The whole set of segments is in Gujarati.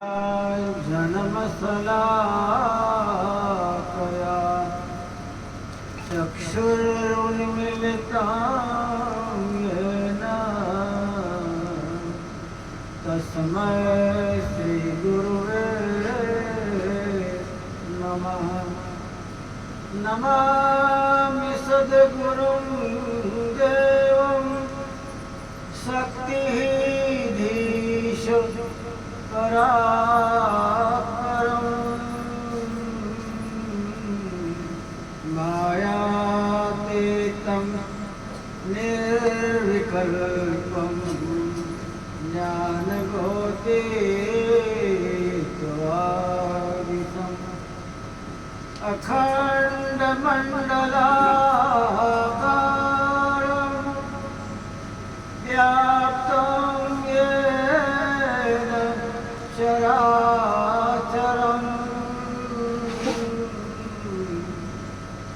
जन्मशलाकया चक्षुरुन्मिलितं येन तस्मै श्रीगुरुवे नमः। नमामि सद्गुरुं देवं शक्तिधीश परात्परं मायातीतं निर्विकल्पं ज्ञानगोतीतवादितम् अखण्डमण्डलाकारं व्याप्तं येन चराचरं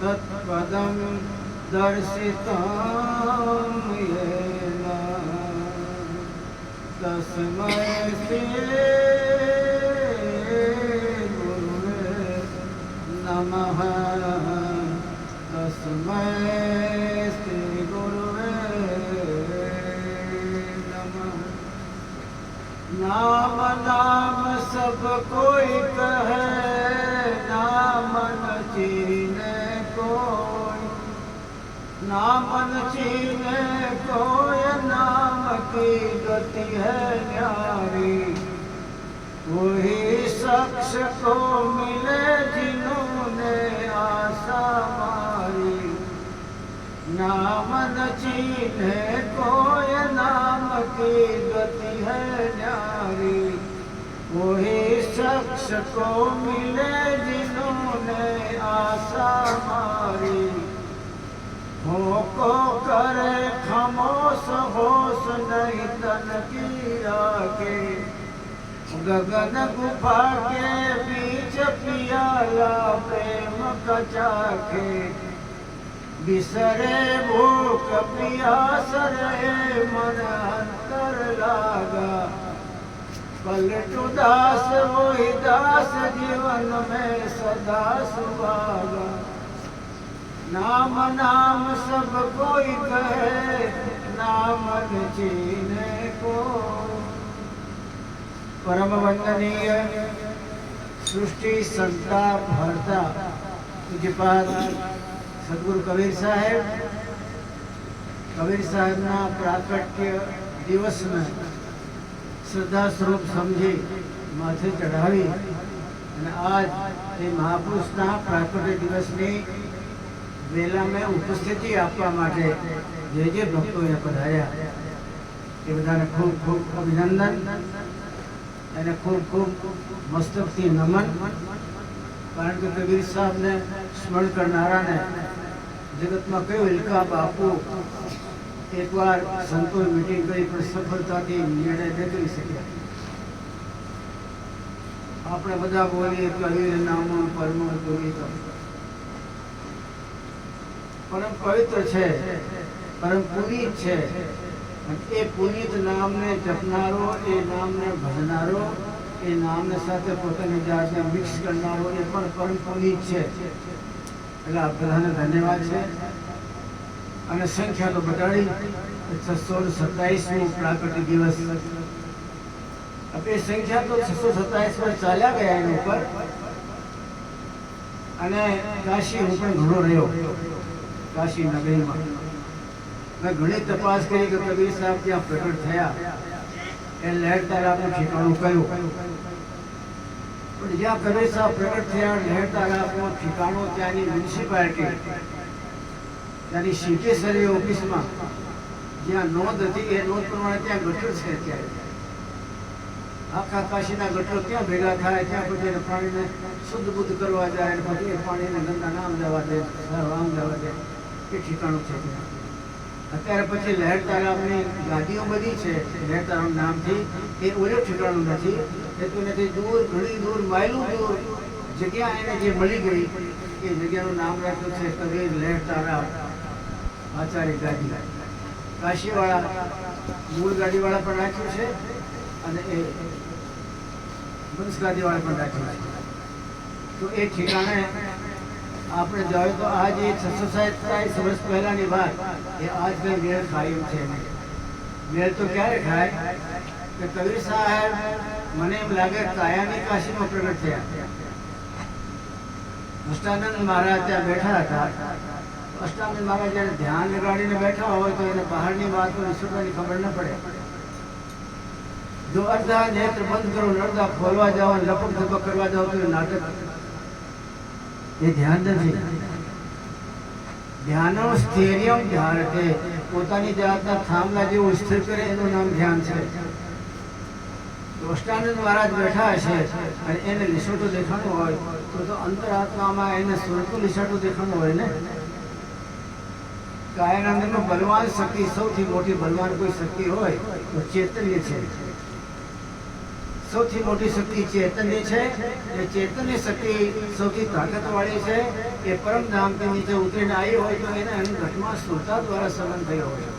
तत्पदं दर्शितं येन तस्मै श्री गुरुवे नमः। तस्मै श्री गुरुवे नमः। नाम नाम सब कोई कहे, नाम न चीने कोई, नाम न चीने कोई, नाम की गति है न्यारी। वही शख्स को मिले जिन्होंने आशा मारी। नाम न चीने कोई, नाम की गति है न्यारी। वही शख्स को मिले जिन्होंने आशा मारी। हो को करे खामोश होश नहीं तन की आगे। गगन गुफा के बीच पियाला प्रेम का चाखे। बिसरे भूख प्यास रहे मन अंतर लागा। पलट उदास वही दास जीवन में सदा सुहागा। नाम नाम सब कोई कहे, नाम न चीने को। परम वंदनीय सृष्टि संता भरता पूज्यपाद सद्गुरु कबीर साहेब, कबीर साहेब ना प्राकट्य दिवस में श्रद्धा स्वरूप समझी माथे चढ़ावी અને આજ એ મહાપુરુષના પ્રાકટ્ય દિવસની વેલા में ઉપસ્થિતિ આપવા માટે જે જે ભક્તોએ પધાર્યા એ બધાને ખૂબ ખૂબ અભિનંદન અને ખૂબ ખૂબ મસ્તકથી નમન। કારણ કે કબીર સાહેબને સ્મરણ કરનારાને જગતમાં કયો ઇલકા બાપુ એકવાર સંતોએ મીટિંગ કરી પણ સફળતાથી નિર્ણય ન કરી શક્યા। આપણે બધા બોલીએ કબીર નામ પરમ પુનિત, પરમ પવિત્ર છે, પરમ પુનિત છે। એ પુનિત નામને જપનારો, એ નામને ભજનારો, એ નામને સાથે પોતાની જાતને મિક્સ કરનારો એ પણ પરમ પુનિત છે। એટલે આ બધાને ધન્યવાદ છે। અને સંખ્યા તો બતાડી 627મો પ્રાકટ્ય દિવસ। એ સંખ્યા તો 627 પર ચાલ્યા ગયા એના ઉપર। અને કાશી હું પણ ઘણો રહ્યો, કાશી નગરીમાં મેં ઘણી તપાસ કરી કે કબીર સાહેબ ત્યાં પ્રગટ થયા એ લહેર તારાનું ઠેકાણું કયું। પણ જ્યાં કબીર સાહેબ પ્રગટ થયા લહેર તારાનું ઠેકાણું ત્યાંની મ્યુનિસિપાલિટી, ત્યાંની સિટેસરી ઓફિસમાં જ્યાં નોંધ હતી એ નોંધ પ્રમાણે ત્યાં ગટર છે। ત્યારે આખા કાશીના ગટરો ત્યાં ભેગા થાય, ત્યાં પછી એને પાણીને શુદ્ધ બુદ્ધ કરવા જાય અને પછી એ પાણીને ગંગા નામ જવા દે, આમ જવા દે, એ ઠેકાણું છે ત્યાં। અત્યારે પછી લહેર તારામની ગાદીઓ બધી છે લહેર તારામ નામથી, એ ઓલું ઠેકાણું નથી, એટલું નથી। દૂર ઘણી દૂર માઇલો દૂર જગ્યા એને જે મળી ગઈ એ જગ્યાનું નામ રાખ્યું છે કબીર લહેર તારામ આચાર્ય ગાદી। કાશીવાળા મૂળ ગાડીવાળા પણ રાખ્યું છે અને એ બંસગાદીવાળા પણ રાખ્યું છે. તો એ ઠેકાણે આપણે જોઈએ તો આજ એ 627 વર્ષ પહેલાની વાત એ આજ કઈ મેળ ખાય એમ છે નહીં. મેળ તો ક્યારે ખાય કે કબીર સાહેબ મને એમ લાગે કાયાની કાશીમાં પ્રગટ થયા. અષ્ટાનંદ મહારાજ ત્યાં બેઠા હતા. અષ્ટાનંદ મહારાજ જ્યારે ધ્યાન લગાડીને બેઠા હોય તો એને બહારની વાતો વિસરવાની ખબર ન પડે. જો અડધા નેત્ર બંધ કરો અડધા ખોલવા જાઓ લપક ધપક કરવા જાઓ તો એ નાટક, એ ધ્યાન નથી. ધ્યાનનો સ્થૈર્યમ ધારતે, પોતાની જાતના થાંભલા જેવું સ્થિર કરે એનું નામ ધ્યાન છે. તો અષ્ટાનંદ મહારાજ બેઠા હશે અને એને લીસોટો દેખાણું હોય તો અંતરાત્મામાં એને સ્વરૂપનું લીસાટું દેખાણું હોય ને. કાયાનંદમાં બલવાન શક્તિ, સૌથી મોટી બલવાન કોઈ શક્તિ હોય તો ચૈતન્ય છે. સૌથી મોટી શક્તિ ચૈતન્ય છે. એ ચૈતન્ય શક્તિ સૌથી તાકાતવાળી છે. એ પરમ ધામથી નીચે ઉતરીને આવી હોય તો એને ઘટમાં સુરતા દ્વારા સંબંધ થયો હોય.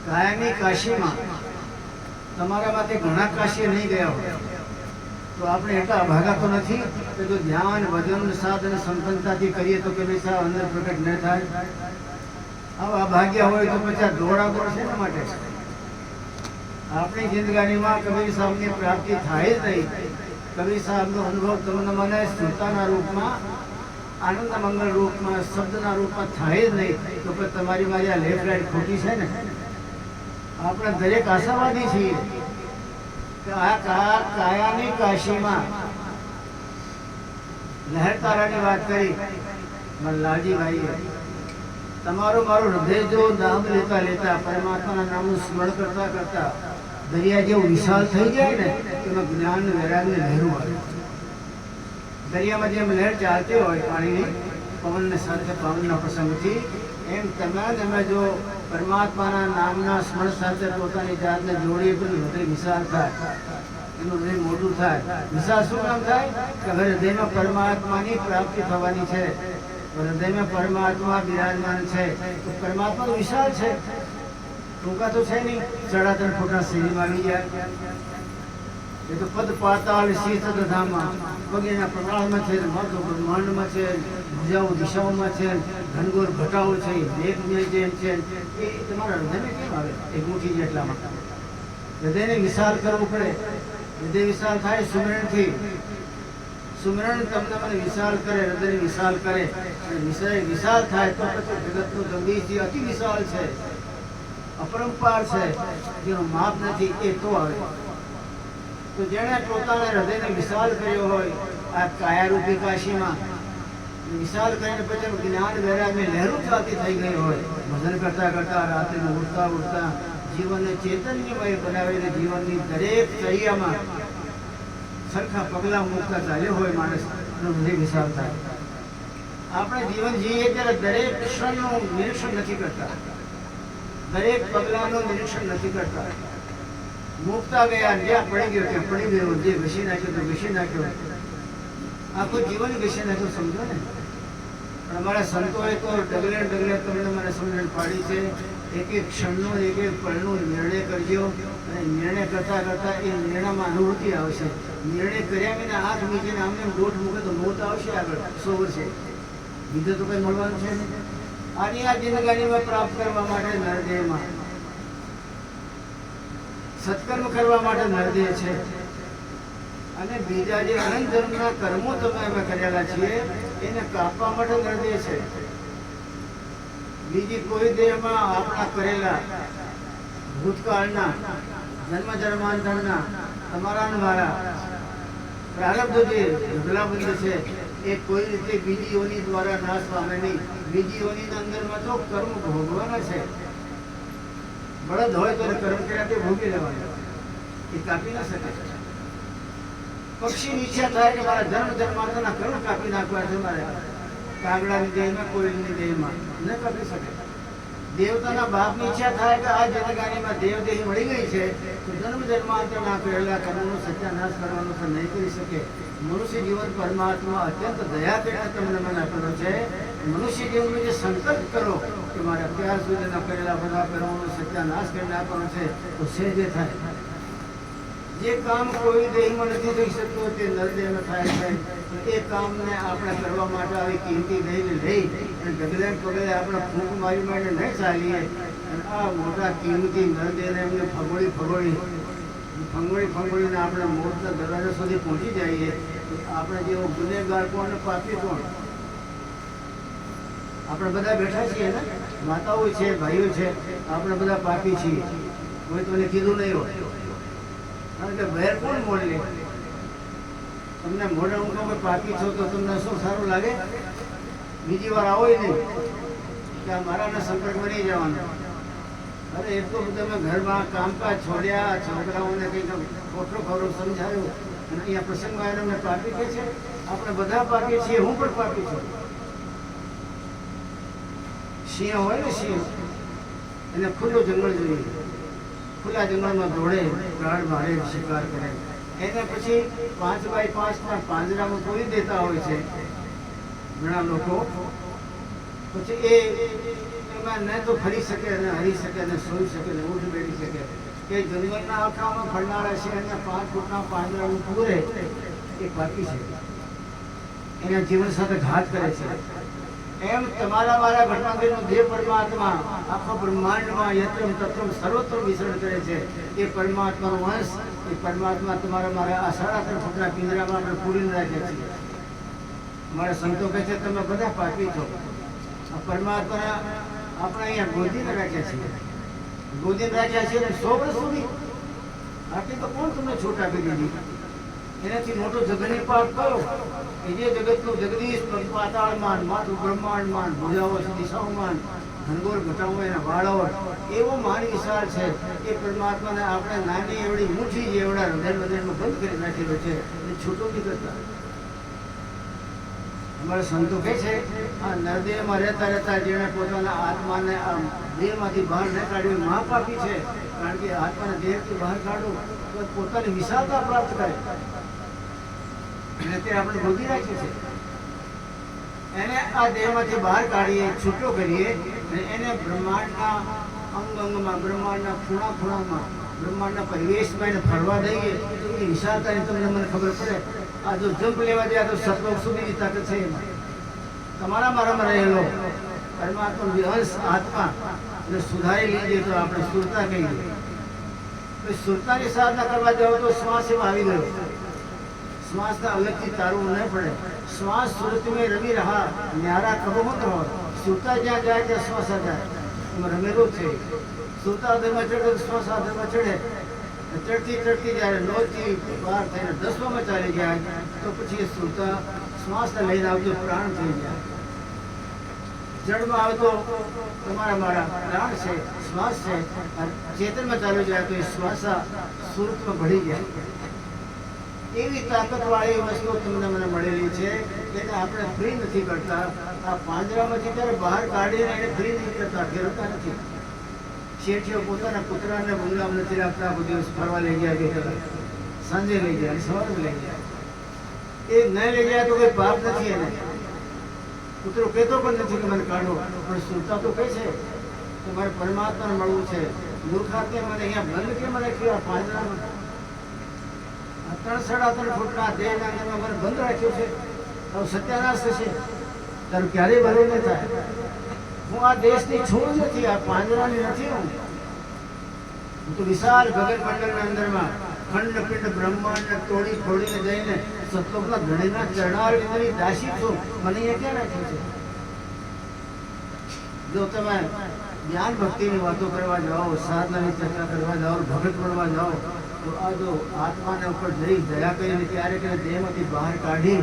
કાયાની કાશીમાં તમારામાંથી ઘણા કાશી નહીં ગયા હોય તો આપણે એટલા અભાગા તો નથી કે જો ધ્યાન ભજન સાધન સંપન્નતાથી કરીએ તો કે ભાઈ અંદર પ્રગટ ન થાય. આવા અભાગ્યા હોય તો પછી દોડા દોડ છે એના માટે. આપણી જિંદગાનીમાં કબીર સાહેબની પ્રાપ્તિ થાય જ નહીં. કબીર સાહેબનો અનુભવ તમને મને સુરતાના રૂપમાં, આનંદ મંગળ રૂપમાં, શબ્દના રૂપમાં થાય જ નહીં તો પછી તમારી મારી આ લેફ્ટ રાઈટ ખોટી છે ને. આપણે દરેક આશાવાદી છીએ કે આ કાયાની કાશીમાં લહેરતારાની વાત કરી લાલજીભાઈએ. તમારું મારું હૃદય જો નામ લેતા લેતા પરમાત્માના નામનું સ્મરણ કરતા કરતા દરિયા જેવું વિશાળ થઈ જાય ને એમાં જ્ઞાન વૈરાગની લહેરો આવે. દરિયામાં જેમ લહેર ચાલતી હોય પાણીની પવનને સાથે પવનના પ્રસંગથી, એમ તમે જો પરમાત્માના નામના સ્મરણ સાથે પોતાની જાતને જોડીએ તો હૃદય વિશાળ થાય, એનું હૃદય મોટું થાય. વિશાળ શું કામ થાય કે હવે હૃદયમાં પરમાત્માની પ્રાપ્તિ થવાની છે. હૃદયમાં પરમાત્મા બિરાજમાન છે તો પરમાત્મા વિશાળ છે, ટૂંકા તો છે નહીં. 3.5 ફૂટના શરીરમાં આવી જાય. એ તો પદ પાતાળ શીર્ષ ધામમાં વગેરેના પ્રમાણમાં છે, મતો બ્રહ્માંડમાં છે, ભુજાઓ દિશાઓમાં છે, ઘનઘોર ઘટાઓ છે, મેઘ જેમ છે. એ તમારા હૃદયને કેમ આવે? એક મુઠ્ઠી જેટલામાં. હૃદયને વિશાળ કરવું પડે. હૃદય વિશાળ થાય સુમરણથી. સુમરણ તમને મને વિશાળ કરે, હૃદય વિશાળ કરે. વિષય વિશાળ થાય તો પછી જગતનું જગદીશ અતિ વિશાળ છે, અપરંપાર છે, જેનું માપ નથી. એ તો આવે તો જેણે પોતાના હૃદયને વિશાળ કર્યો હોય આ કાયારૂપી કાશીમાં, વિશાળ કરીને પછી જ્ઞાન વૈરાગની લહેરો ચાલતી થઈ ગઈ હોય, ભજન કરતા કરતા રાત્રે ઉઠતા ઉઠતા જીવનને ચૈતન્યમય બનાવીને જીવનની દરેક ચર્યામાં સરખા પગલા મૂકતા ચાલ્યો હોય માણસ, હૃદય વિશાળ થાય. આપણે જીવન જીવીએ ત્યારે દરેક ક્ષણનું નિરીક્ષણ નથી કરતા, દરેક પગલાનું નિરીક્ષણ નથી કરતા. મૂકતા ગયા, જ્યાં પડી ગયો ત્યાં પડી ગયો, જે ઘસી નાખ્યો તો ઘસી નાખ્યો. આખું જીવન ઘસી નાખ્યું, સમજો ને. પણ અમારા સંતોએ તો ડગલે ડગલે તમને મને સમજણ પાડી છે. એક એક ક્ષણનો એક એક પળનો નિર્ણય કરજો અને નિર્ણય કરતા કરતા એ નિર્ણયમાં અનુભૂતિ આવશે. નિર્ણય કર્યા વિના હાથ મૂકીને આમને દોઢ મૂકે તો મોત આવશે આગળ 100 વર્ષે. બીજું તો કંઈ મળવાનું છે નહીં. આની આ જિંદગાનીમાં પ્રાપ્ત કરવા માટે નરદેહમાં સત્કર્મ કરવા માટે નરદેહ છે. અને બીજા જે અનંત જન્મના કર્મો તમે અમે કરેલા છીએ એને કાપવા માટે નરદેહ છે. બીજી કોઈ દેહમાં આપણા કરેલા ભૂતકાળના જન્મ જન્માંતરના તમારા ને મારા પ્રારબ્ધ જે ઢગલાબંધ છે એ કોઈ રીતે બીજી યોનિ દ્વારા નાશ પામે નહીં. બીજી યોનિના અંદરમાં તો કર્મ ભોગવાના છે. બળદ હોય તો કર્મ કર્યા તે ભોગી લેવાના, એ કાપી ના શકે. પક્ષીની ઈચ્છા થાય કે મારા જન્મ જન્માંતરના કર્મ કાપી નાખવા છે મારે, કાગડાની દેહમાં કોઈની દેહમાં ન કાપી શકે. દેવતાના બાપની ઈચ્છા થાય કે આ જનગાનીમાં દેવદેહી મળી ગઈ છે તો જન્મ જન્માંતરના કરેલા કર્મનો સત્યાનાશ કરવાનો તો નહીં કરી શકે. મનુષ્ય જીવન પરમાત્મા અત્યંત દયા કરીને તમને મને આપેલો છે. મનુષ્ય જીવનનો જે સંકલ્પ કરો કે મારે અત્યાર સુધીના કરેલા બધા કર્મોનો સત્યાનાશ કરીને આપવાનો છે તો સહેજે થાય. જે કામ કોઈ દેહમાં નથી થઈ શકતું તે નરદેહમાં થાય છે. એ કામને આપણે કરવા માટે આવી કિંમતી દેહને લઈ અને ડગલે પગલે આપણે ફૂંક મારી મારીને નહીં ચાલીએ અને આ મોટા કિંમતી નરદેહને એમને ફંગોળીને આપણે મોટના દરવાજા સુધી પહોંચી જઈએ. આપણે જેવો ગુનેગાર કોણ અને પાપી કોણ? આપણે બધા બેઠા છીએ ને, માતાઓ છે, ભાઈઓ છે, આપણે બધા પાપી છીએ. કોઈ તમને કીધું નહીં હોય, કારણ કે બહેર કોણ મોડ લે? તમને મોઢે ઊંઘો કે પાપી છો તો તમને શું સારું લાગે? બીજી વાર આવો નહીં કે આ મારાના સંપર્કમાં નહીં જવાનું. અરે એક તો તમે ઘરમાં કામકાજ છોડ્યા, છોકરાઓને કંઈક ખોટો ખરો સમજાવ્યો અને અહીંયા પ્રસંગમાં એને અમને પાપી કહે છે. આપણે બધા પાપી છીએ, હું પણ પાપી છું. સિંહ હોય ને, સિંહ એને ખુલ્લું જંગલ જોઈએ, ખુલ્લા જંગલમાં દોડે, પ્રાણ મારે, શિકાર કરે. એને પછી 5 બાય 5 પાંજરામાં પૂરી દેતા હોય છે ઘણા લોકો. પછી એમાં ન તો ફરી શકે, ને હરી શકે, ને સોઈ શકે, ને ઊઠ બેઠી શકે. એ જંગલના આખામાં ફરનારા છે અને 5 ફૂટના પાંજરામાં પૂરે એ પાપી છે, એના જીવન સાથે ઘાત કરે છે. એમ તમારા મારા ઘટનાનો જે પરમાત્મા આખા બ્રહ્માંડમાં યત્રમ તત્રમ સર્વત્ર વિચરણ કરે છે, એ પરમાત્માનો વંશ, એ પરમાત્મા તમારા મારા આ 3.5 ફૂટના પિંજરામાં આપણે પૂરીને રાખ્યા છીએ. મારા સંતો કહે છે તમે બધા પાપી છો. આ પરમાત્માને આપણે અહીંયા ગોદીને રાખ્યા છીએ, ગોદીને રાખ્યા છીએ 100 વર્ષ સુધી. આટલી તો કોણ તમને છૂટ આપી દીધી? એનાથી મોટો જગની પાપ કયો? કે જે જગતનું જગદીશ પાતાળમાન, માથું બ્રહ્માંડમાન, ભુજાઓ દિશાઓમાન, ઘનઘોર ઘટાઓ એના વાળાઓ, એવો માન વિશાળ છે. એ પરમાત્માને આપણે નાની એવડી મુઠ્ઠી જેવડા હૃદયમાં બંધ કરી નાખેલો છે, એ છૂટો નહીં કરતા. અમારા સંતો કહે છે આ નરદેહમાં રહેતા રહેતા જેણે પોતાના આત્માને આ દેહમાંથી બહાર ન કાઢ્યું મહાપાપી છે. કારણ કે આત્માને દેહથી બહાર કાઢો તો પોતાની વિશાળતા પ્રાપ્ત કરે. એને તે આપણે ગોદી રાખ્યું છે. એને આ દેહમાંથી બહાર કાઢીએ, છૂટો કરીએ અને એને બ્રહ્માંડના અંગ અંગમાં, બ્રહ્માંડના ખૂણા ખૂણામાં, બ્રહ્માંડના પરિવેશમાં એને ફરવા દઈએ તો એ વિશાળતાની તમને મને ખબર પડે. આ જો જંપ લેવા જાય તો સતલોક સુધીની તાકાત છે એમાં. તમારા મારામાં રહેલો પરમાત્મા અંશ આત્મા એને સુધારી લીધે તો આપણે સુરતા કહીએ. સુરતાની સાધના કરવા જાઓ તો શ્વાસ એમાં આવી ગયો. શ્વાસના અલગથી તારવું ન પડે. શ્વાસ સુરત મેં રમી રહા, ન્યારા કબો મત રહો. સુરતા જ્યાં જાય ત્યાં શ્વાસ આ જાય, એમાં રમેલો છે. સુરતા આધરમાં ચડે તો શ્વાસ આધરમાં ચડે. ચડતી ચડતી જ્યારે 9 થી 12 થઈને 10માં ચાલી જાય તો પછી એ સુરતા શ્વાસને લઈને આવજો, પ્રાણ થઈ જાય. જળમાં આવે તો તમારા મારા પ્રાણ છે, શ્વાસ છે. ચેતનમાં ચાલી જાય તો એ શ્વાસ સુરતમાં ભળી જાય. એવી તાકાતવાળી વસ્તુ તમને મને મળેલી છે કે આપણે ફ્રી નથી કરતા. આ પાંજરામાંથી ત્યારે બહાર કાઢીને એને ફ્રી નથી કરતા, ફેરવતા નથી. શેઠીઓ પોતાના કૂતરાને બંગલામ નથી રાખતા. આખો દિવસ ફરવા લઈ જાય, 2 કલાક સાંજે લઈ જાય, સવારે લઈ જાય. એ ન લઈ જાય તો કોઈ પાપ નથી એને. કૂતરો કહેતો પણ નથી કે મને કાઢો, પણ સુરતા તો કહે છે કે મારે પરમાત્માને મળવું છે. મૂર્ખાતે મને અહીંયા બંધ કેમ રાખ્યું? આ પાંજરામાં 3-3.5 ફૂટના દેહના અંદરમાં મને બંધ રાખ્યો છે. તો સત્યાનાશ થશે, તારું ક્યારેય ભલું નહીં થાય. હું આ દેશની છું નથી, આ પાંજરાની નથી. હું તો વિશાળ ગગનમંડળના અંદરમાં ખંડપિંડ બ્રહ્માંડને તોડી ફોડીને જઈને સતલોકના ધણીના ચરણારવિંદની દાસી છું. મને અહીંયા ક્યાં રાખ્યું છે? જો તમે જ્ઞાન ભક્તિની વાતો કરવા જાઓ, સાધનાની ચર્ચા કરવા જાઓ, ભગત બનવા જાઓ તો આ જો આત્માને ઉપર જઈ દયા કરીને ક્યારેક દેહમાંથી બહાર કાઢી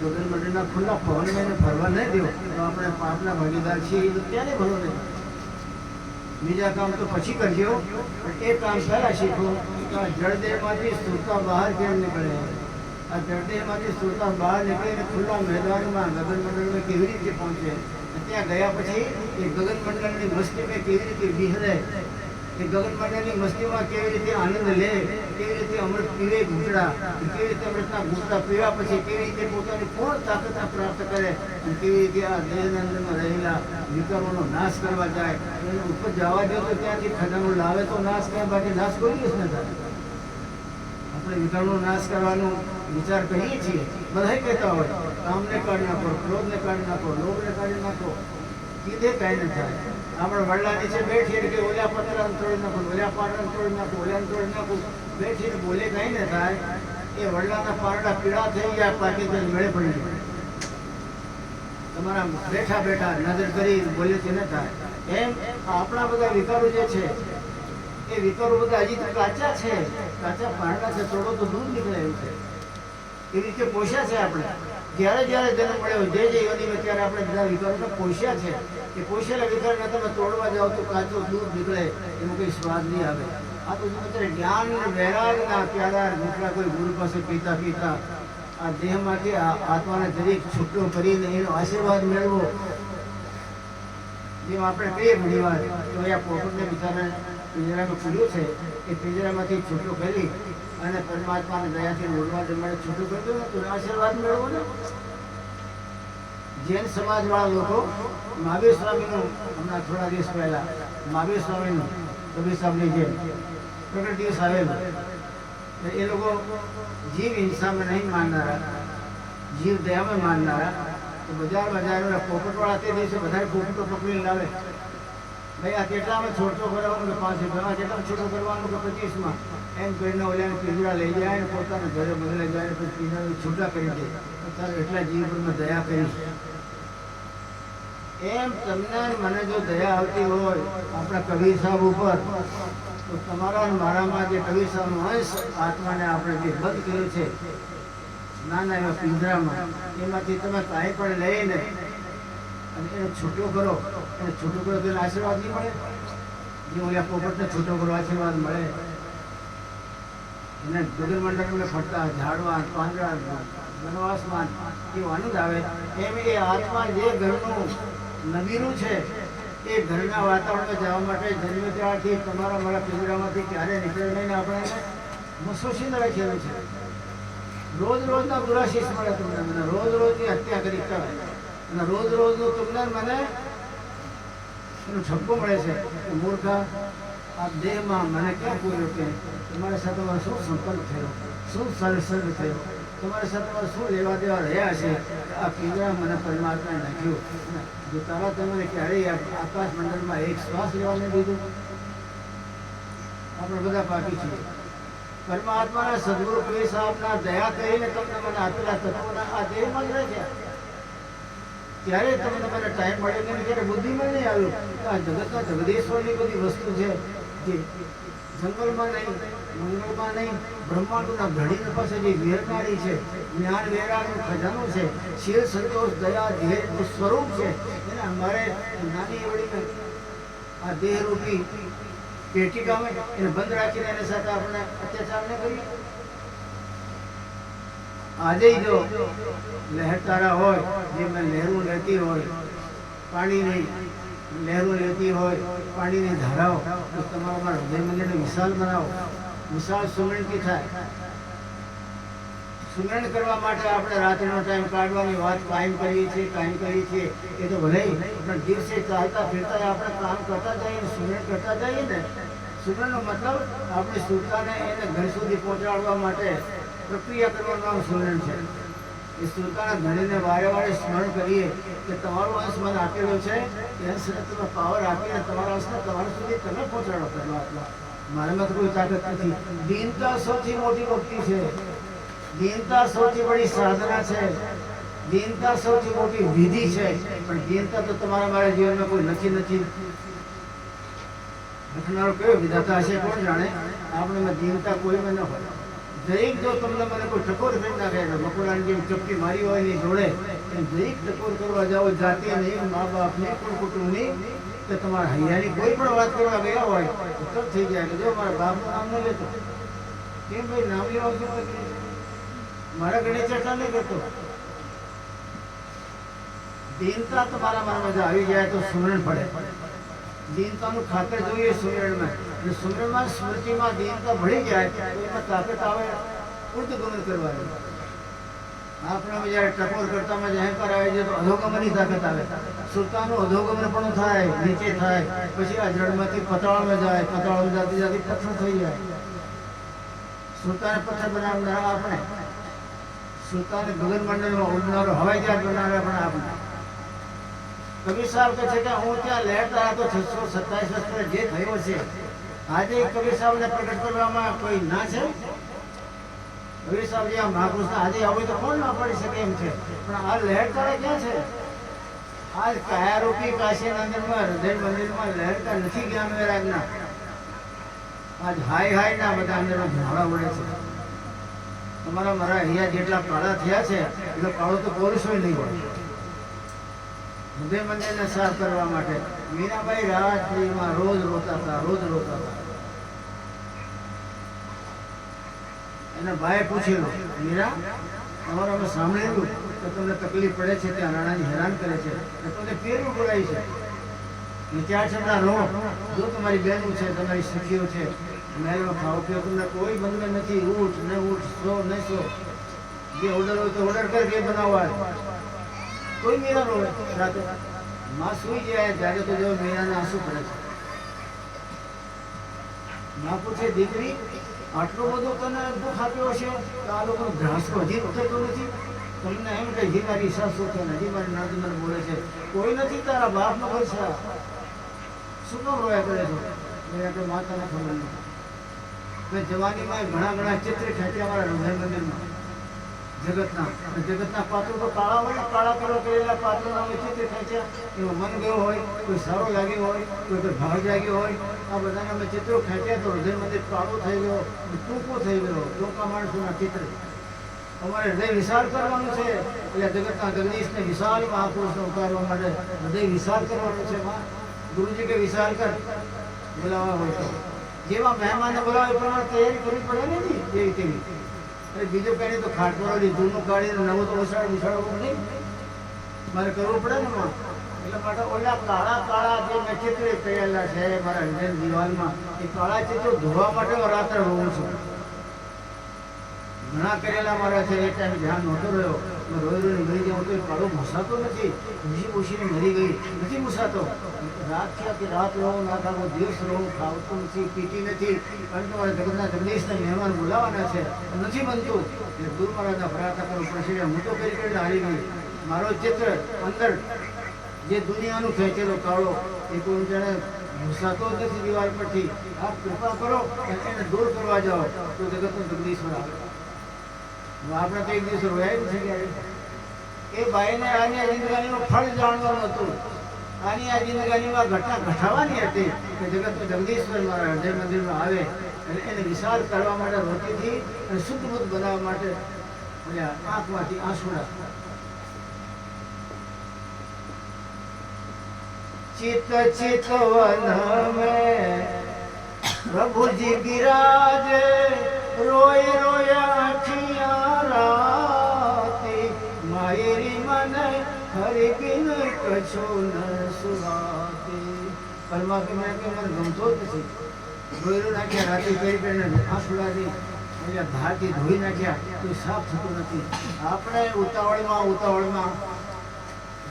ગગનમંડળના ખુલ્લા પવનમાં એને ફરવા નહીં દો તો આપણે પાપના ભાગીદાર છીએ. એ તો ક્યારે ભલો નહીં. બીજા કામ તો પછી કરજો, પણ એ કામ પહેલાં શીખો કે આ જળદેહમાંથી સ્થૂળતા બહાર કેમ નીકળે. આ જળદેહમાંથી સ્થૂળતા બહાર નીકળીને ખુલ્લા મેદાનમાં ગગનમંડળમાં કેવી રીતે પહોંચે. ત્યાં ગયા પછી એ ગગનમંડળની મસ્તીમાં કેવી રીતે વિહરે, એ ગગનમંડળની મસ્તીમાં કેવી રીતે આનંદ લે, કેવી રીતે અમૃત પીવે ઘૂંટડા, કેવી રીતે અમૃતના ઘૂંટડા પીવા પછી કેવી રીતે પોતાની પૂર્ણ તાકાત પ્રાપ્ત કરે, અને કેવી રીતે આ દેહના અંદરમાં રહેલા વિકારોનો નાશ કરવા જાય. એને ઉપર જવા દો તો ત્યાંથી ખજાનો લાવે તો નાશ કરે, બાકી નાશ કોઈ દિવસ ન થાય. આપણે વિકારનો નાશ કરવાનો વિચાર કરીએ છીએ, બધા કહેતા હોય કામને કાઢી નાખો, ક્રોધને કાઢી નાખો, લોભને કાઢી નાખો, કીધે કાંઈ ન થાય. આપણે વડલા નીચે બેઠીને કે ઓલા પતરાને તોડી નાખો, ઓલા પારડાને તોડી નાખો, ઓલાને તોડી નાખો, બેઠીને બોલે કાંઈ ન થાય. એ વડલાના પારડા પીળા થઈ ગયા, પાકી તો મેળે પડી જાય. તમારા બેઠા બેઠા નજર કરી બોલે તે ન થાય. એમ આપણા બધા વિકારો જે છે એ વિકારો બધા હજી તો કાચા છે, કાચા પાંડલા છે, થોડો તો દૂધ નીકળે એવું છે. એવી રીતે પોષ્યા છે આપણે. જ્યારે જ્યારે જન્મ મળ્યો જે યોનિમાં ત્યારે આપણે બધા વિકારોને પોષ્યા છે. એ પોષેલા વિકારને તમે તોડવા જાઓ તો કાચો દૂધ નીકળે, એનો કંઈ સ્વાદ નહીં આવે. આ તો અત્યારે જ્ઞાન વૈરાગના પ્યારા મોકલા કોઈ ગુરુ પાસે પીતા પીતા આ દેહમાંથી આત્માને દરેક છૂટો કરીને એનો આશીર્વાદ મેળવો. જેમ આપણે કહીએ ઘણી વાર તો આ પોપટને બિચારાને પિંજરામાં ખુલ્યું છે, એ પિંજરામાંથી છૂટો કરી અને પરમાત્માને દયાથી ઉડવા જમાડે છૂટું કરતું ને તો આશીર્વાદ મેળવો ને. જૈન સમાજવાળા લોકો મહાવીર સ્વામીનું હમણાં થોડા દિવસ પહેલા મહાવીર સ્વામીનું કબીર સાહેબની જેમ પ્રગટ દિવસ આવેલો. એ લોકો જીવ હિંસામાં નહીં માનનારા, જીવ દયામાં માનનારા. તો બજાર પોપટવાળા તે દિવસે બધા પોપટો પકડીને લાવે. ભાઈ આ કેટલામાં છોટો કરવાનું કે 5 રૂપિયામાં, કેટલામાં છોટો કરવાનું કે 25માં, એમ કરીને ઓલાને પિંજરા લઈ જાય ને પોતાના ઘરે બદલે જાય, પછી પિંજરા છૂટા કરી દે. તારે એટલા જીવ પર મેં દયા કરી. એમ તમને મને જો દયા આવતી હોય આપણા કબીર સાહેબ ઉપર, તો તમારા મારામાં જે કબીર સાહેબનો અંશ આત્માને આપણે જે બંધ કર્યો છે નાના એવા પિંજરામાં, એમાંથી તમે કાંઈ પણ લઈને અને એને છૂટો કરો, એને છૂટો કરો તો એને આશીર્વાદ નહીં મળે? જે ઓલા પોપટને છૂટો કરો આશીર્વાદ મળે. એને ગગનમંડળમાં ફરતા ઝાડવા પાંદડા વનવાસમાં કેવો આનંદ આવે. એમ એ આત્મા જે ઘરનું નવીનું છે એ ઘરના વાતાવરણમાં જવા માટે જન્મ ત્યારથી તમારા મારા પિંજરામાંથી ક્યારે નીકળે નહીં ને આપણે એને મસોસીને રાખેલું છે. રોજ રોજના દુરાશીષ મળે તમને, મને રોજ રોજની હત્યા કરી કરે અને રોજ રોજનું તમને મને એનો ઠપકો મળે છે. મૂર્ખા, આ દેહમાં મને ક્યાં પૂર્યો કે તમારી સાથે મારો શું સંપર્ક થયો, શું સર્ગ થયો, તમારી સાથે મારે શું લેવા દેવા રહ્યા છે. આ પિંજરા મને પરમાત્માએ નાખ્યું. જો તારા તમને ક્યારેય આકાશ મંડળમાં એક શ્વાસ લેવા નહીં દીધું. આપણે બધા પાકી છીએ. પરમાત્માના સદગુરુ પીર સાહેબના દયા કરીને તમને મને આપેલા તત્વોના આ દેહમાં જ રાખ્યા. ત્યારે તમને મને ટાઈમ મળ્યો નહીં, ત્યારે બુદ્ધિમાં નહીં આવ્યું. આ જગતના જગદીશ્વરની બધી વસ્તુ છે જે જંગલમાં નહીં, મંગળમાં નહીં, બ્રહ્માંડના ઘડીના પાસે જે વેરનારી છે, જ્ઞાન વેરાનો ખજાનો છે, શીલ સંતોષ દયા ધૈર્યનું સ્વરૂપ છે, એને અમારે નાની એવડીને આ દેહરૂપી પેટીકામે એને બંધ રાખીને એની સાથે આપણે અત્યાચાર ન કરીએ. આજે જો લહેરતારા હોય, જેમાં લહેરું લેતી હોય, પાણીની લહેરો લેતી હોય, પાણીની ધારાઓ, તો તમારા હૃદય મંદિરને વિશાળ બનાવો. વિશાળ સુમરણથી થાય. સુમરણ કરવા માટે આપણે રાત્રિનો ટાઈમ કાઢવાની વાત કાયમ કરીએ છીએ. એ તો ભલે પણ દિવસે ચાલતા ફેરતા આપણે કામ કરતા જઈએ, સુમરણ કરતા જઈએ ને. સુમરણનો મતલબ આપણી સુરતાને એને ઘર સુધી પહોંચાડવા માટે પ્રક્રિયા કરવાનું નામ સુમરણ છે. એ સુરતાના ધણીને વારે વારે સ્મરણ કરીએ કે તમારો અંશ મને આપેલો છે, એ અંશને તમે પાવર આપીને તમારા અંશને તમારા સુધી તમે પહોંચાડો. પરમાત્મા મારામાં તો કોઈ તાકાત નથી. દીનતા સૌથી મોટી ભક્તિ છે. દીનતા સૌથી બડી સાધના છે. દીનતા સૌથી મોટી વિધિ છે. પણ દીનતા તો તમારા મારા જીવનમાં કોઈ નથી. લખનારો કયો વિધાતા હશે કોણ જાણે. આપણે દીનતા કોઈમાં ન હોય. દરેક જો તમને મને કોઈ ટકોર કરી નાખે, મકોડાની જેમ ચપટી મારી હોય ની જોડે, એમ દરેક ટકોર કરવા જાઓ, જાતિ નહીં, મા બાપની, કોઈ કુટુંબની, તો તમારા હૈયાની કોઈ પણ વાત કરવા ગયા હોય તો તરત થઈ જાય કે જો મારા બાપનું નામ ન લેતો. કેમ ભાઈ નામ લેવા શું? મારા ગણેશ ચર્ચા નહીં કરતો. દીનતા તમારા મારામાં જો આવી જાય તો સુમરણ પડે. દીનતાનું ખાતર જોઈએ સુમરણમાં. અને સુમરણમાં સ્મૃતિમાં દીનતા ભળી જાય તો એમાં તાકાત આવે ઉર્ધગમન કરવાની. આપણામાં જ્યારે ટકોર કરતામાં અહંકાર આવે છે તો અધોગમનની તાકાત આવે. સુરતાનું અધોગમન પણ થાય, નીચે થાય, પછી આ જળમાંથી પતાળમાં જાય, પતાળમાં જાતી પથ્થર થઈ જાય. સુતાને પથ્થર બનાવનારા આપણે, સુતાને ગગન મંડળમાં ઉડનારો હવાઈ જહાજ બનાવનારા પણ આપણે. કબીર સાહેબ કહે છે કે હું ત્યાં લહેરતા હતો 627 વર્ષ પહેલા જે થયો છે, આજે કબીર સાહેબને પ્રગટ કરવામાં કોઈ ના છે? કબીર સાહેબ જે મહાપુરુષ આજે હવે તો કોણ ના પડી શકે એમ છે, પણ આ લહેરતા ક્યાં છે? આજ કાયારૂપી કાશીના અંદરમાં હૃદય મંદિરમાં લહેરતા નથી જ્ઞાન વૈરાગના. આજ હાય હાય ના બધા અંદરમાં ધોળા ઉડે છે. તમારા મારા અહીંયા જેટલા કાળા થયા છે એટલો કાળો તો પુરુષો નહીં હોય. હૃદય મંદિરને સાફ કરવા માટે મીરાબાઈ રાત્રિમાં રોજ રોતા હતા, રોજ રોતા હતા. એના ભાઈએ પૂછેલું, મીરા તમારે અમે સાંભળેલું તો તમને તકલીફ પડે છે, ત્યાં રાણાની હેરાન કરે છે, તમને ફેરવું બોલાય છે, ત્યાં છતાં રહો. જો તમારી બહેનો છે, તમારી સખીઓ છે, મહેલમાં ખાઓ પીઓ, તમને કોઈ બંધન નથી. ઊઠ ને ઊઠ, સો ને સો, જે ઓર્ડર હોય તો ઓર્ડર કર, જે બનાવવા કોઈ મીરા નો રાતે માં સુઈ જાય ત્યારે તો જો મીરાને આંસુ પડે છે. માં પૂછે, દીકરી આટલો બધો તને દુઃખ આપ્યો છે તો આ લોકો ઘાસકો હજી થતો નથી? તમને એમ કે હજી મારી ઈચ્છા શું છે, હજી મારી નાતી મને બોલે છે, કોઈ નથી તારા બાપનો કોઈ છે, શું કામ રોયા કરે છો? એટલે માતાને ખબર નથી. મેં જવાનીમાં ઘણા ચિત્ર ખેંચ્યા મારા હૃદય મંદિરમાં જગતના પાત્રો તો કાળા હોય, કાળા કલર કરેલા પાત્રોના મેં ચિત્ર ખેંચ્યા. એમાં મન ગયો હોય, કોઈ સારો લાગ્યો હોય, કોઈ ભાવ જાગ્યો હોય, આ બધાના મેં ચિત્રો ખેંચ્યા તો હૃદય મંદિર કાળો થઈ ગયો, ટૂંકો થઈ ગયો. ટૂંકા માણસોના ચિત્ર અમારે હૃદય વિશાળ કરવાનું છે, એટલે જગતના જગદીશને વિશાળ મહાપુરુષને ઉતારવા માટે હૃદય વિશાળ કરવાનું છે. ગુરુજી કે વિશાળ કર, બોલાવવા હોય તો જેવા મહેમાનને બોલાવે એ પ્રમાણે તૈયારી કરવી પડે ને, જેવી તેવી. બીજું કઈ તો ખાટવાળી જૂનું કાઢીને નવું તો વિશાળવું નહીં, મારે કરવું પડે ને માં. એટલે માટે ઓલા કાળા જે મેં ચિત્ર કરેલા છે મારા હૃદય દિવાલમાં, એ કાળા ચિત્રો ધોવા માટે રાત્રે હોઉં છું. ઘણા કરેલા મારા છે, એ ટાઈમ ધ્યાન નહોતો રહ્યો. રોઈ મરી જાઉં તો એ કાળો મૂસાતો નથી, પૂછીને મરી ગઈ નથી મૂસાતો. રાત છે કે રાત રહો, ના ખાવો દિવસ રહો, ખાવતો નથી, પીતી નથી, કારણ કે મારા જગતના જગદીશના મહેમાન બોલાવાના છે, નથી બનતું. એટલે ગુરુ મહારાજના પ્રાર્થના કરવું પડશે. હું તો કરીને હારી ગઈ. મારો ચિત્ર અંદર જે દુનિયાનું ખેંચેલો કાળો એ કોઈ જાણે ભૂસાતો જ નથી દિવાલ પરથી. આપ કૃપા કરો એને દૂર કરવા જાઓ તો જગતનો જગદીશ્વર આવે. આપણે તો એક દિવસ રોયા જ છે. એ ભાઈને આની આ જિંદગાનીમાં ફળ જાણવાનું હતું, આની આ જિંદગાનીમાં ઘટના ઘટાડવાની હતી કે જગતનો જગદીશ્વર મારા હૃદય મંદિરમાં આવે અને એને વિશાળ કરવા માટે રોટીથી અને શુદ્ધ બુદ્ધ બનાવવા માટે આંખમાંથી આંસુડા. चित चितवन में प्रभु जी विराजे, रोय रोय अखियां राती, मायरी मन हरि बिन कछु न सुहाती. પરમાત્મા કે મને ગમતો જ નથી. રોયરું નાખ્યા રાતે કરીને આંસુડાથી એટલે ધારથી ધોઈ નાખ્યા તો સાફ થતું નથી. આપણે ઉતાવળમાં